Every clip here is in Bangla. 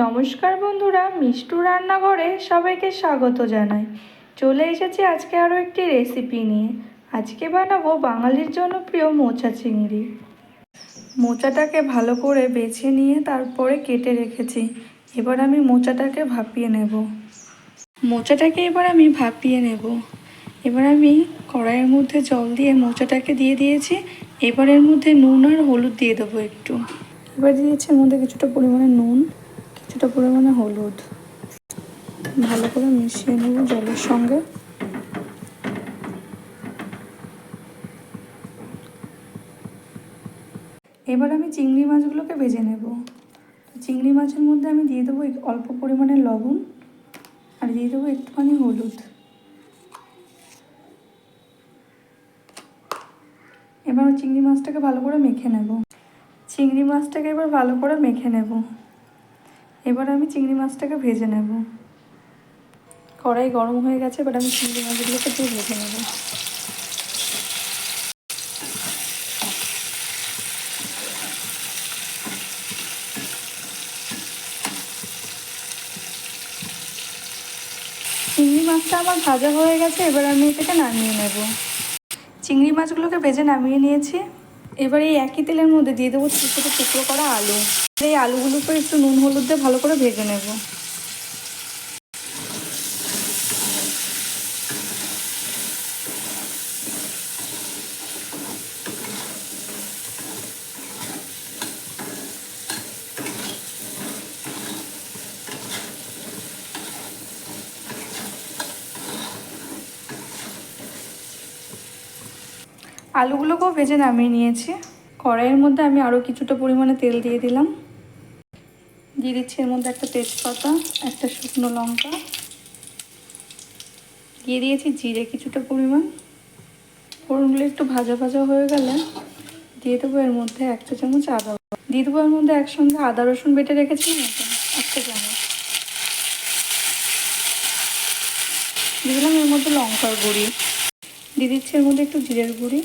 নমস্কার বন্ধুরা, মিষ্টু রান্নাঘরে সবাইকে স্বাগত জানাই। চলে এসেছি আজকে আরও একটি রেসিপি নিয়ে। আজকে বানাবো বাঙালির জনপ্রিয় মোচা চিংড়ি। মোচাটাকে ভালো করে বেছে নিয়ে তারপরে কেটে রেখেছি। এবার আমি মোচাটাকে ভাপিয়ে নেব। এবার আমি কড়াইয়ের মধ্যে জল দিয়ে মোচাটাকে দিয়ে দিয়েছি। এবার এর মধ্যে নুন আর হলুদ দিয়ে দেবো একটু। এবার দিয়েছি এর মধ্যে কিছুটা পরিমাণে নুন, কিছুটা পরিমাণে হলুদ। ভালো করে মিশিয়ে নেব জলের সঙ্গে। এবার আমি চিংড়ি মাছগুলোকে ভেজে নেব। চিংড়ি মাছের মধ্যে আমি দিয়ে দেবো অল্প পরিমাণে লবণ আর দিয়ে দেবো একটুখানি হলুদ। এবার চিংড়ি মাছটাকে ভালো করে মেখে নেব। এবার আমি চিংড়ি মাছটাকে ভেজে নেব। কড়াই গরম হয়ে গেছে, এবার আমি চিংড়ি মাছগুলোকে দিয়ে ভেজে নেব। চিংড়ি মাছটা আমার ভাজা হয়ে গেছে, এবার আমি এটাকে নামিয়ে নেব। চিংড়ি মাছগুলোকে ভেজে নামিয়ে নিয়েছি। এবার এই একই তেলের মধ্যে দিয়ে দেবো ছোটো ছোটো টুকরো করা আলু। এই আলুগুলোকে একটু নুন হলুদ দিয়ে ভালো করে ভেজে নেব। আলুগুলোকেও ভেজে নামিয়ে নিয়েছি। কড়াইয়ের মধ্যে আমি আরও কিছুটা পরিমাণে তেল দিয়ে দিলাম। দিয়ে দিচ্ছি এর মধ্যে একটা তেজপাতা, একটা শুকনো লঙ্কা, দিয়ে দিয়েছি জিরে কিছুটা পরিমাণ। ফোড়নগুলো একটু ভাজা ভাজা হয়ে গেলে দিয়ে দেবো এর মধ্যে 1 চা চামচ আদা। দিয়ে দেবো এর মধ্যে একসঙ্গে আদা রসুন বেটে রেখেছি 1 চা চামচ। দিয়ে দিলাম এর মধ্যে লঙ্কার গুঁড়ি, দিয়ে দিচ্ছি এর মধ্যে একটু জিরের গুঁড়ি।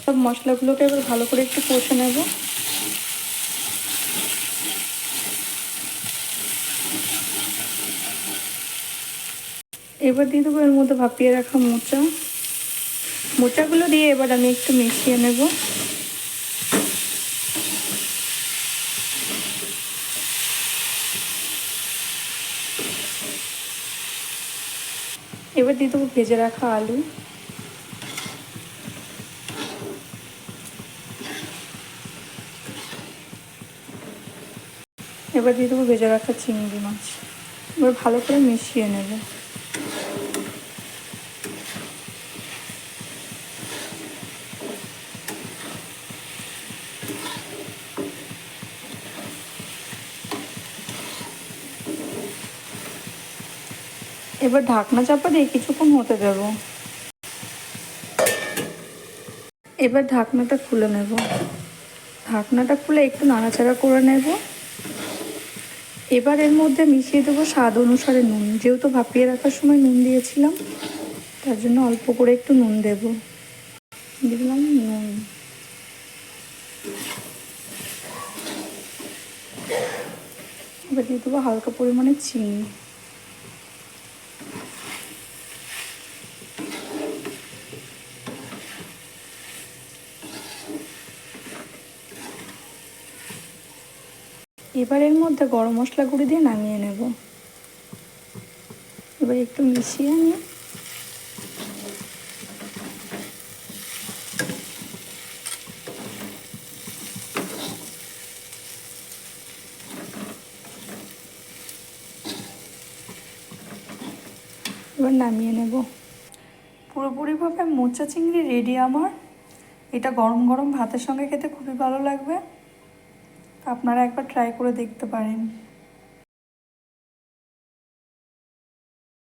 সব মশলাগুলোকে এবার ভালো করে একটু কষে নেব। এবার দিয়ে দেবো এর মধ্যে ভাপিয়ে রাখা মোচাগুলো দিয়ে এবার আমি একটু মিশিয়ে নেব। এবার দিয়ে দেবো ভেজে রাখা আলু। এবার দিয়ে দেবো ভেজে রাখা চিংড়ি মাছ। এবার ভালো করে মিশিয়ে নেব। এবার ঢাকনা চাপা দিয়ে কিছুক্ষণ হতে দেব। এবার ঢাকনাটা খুলে নেব। ঢাকনাটা খুলে একটু নাড়াচাড়া করে নেব। এবার এর মধ্যে মিশিয়ে দেবো স্বাদ অনুসারে নুন। যেহেতু ভাপিয়ে রাখার সময় নুন দিয়েছিলাম, তার জন্য অল্প করে একটু নুন দেব। দিলাম নুন। এবার দিয়ে দেবো হালকা পরিমাণে চিনি। এবার এর মধ্যে গরম মশলা গুঁড়ি দিয়ে নামিয়ে নেব। এবার একটু মিশিয়ে নিয়ে এবার নামিয়ে নেব। পুরোপুরিভাবে মোচা চিংড়ি রেডি আমার। এটা গরম গরম ভাতের সঙ্গে খেতে খুবই ভালো লাগবে। আপনারা একবার ট্রাই করে দেখতে পারেন।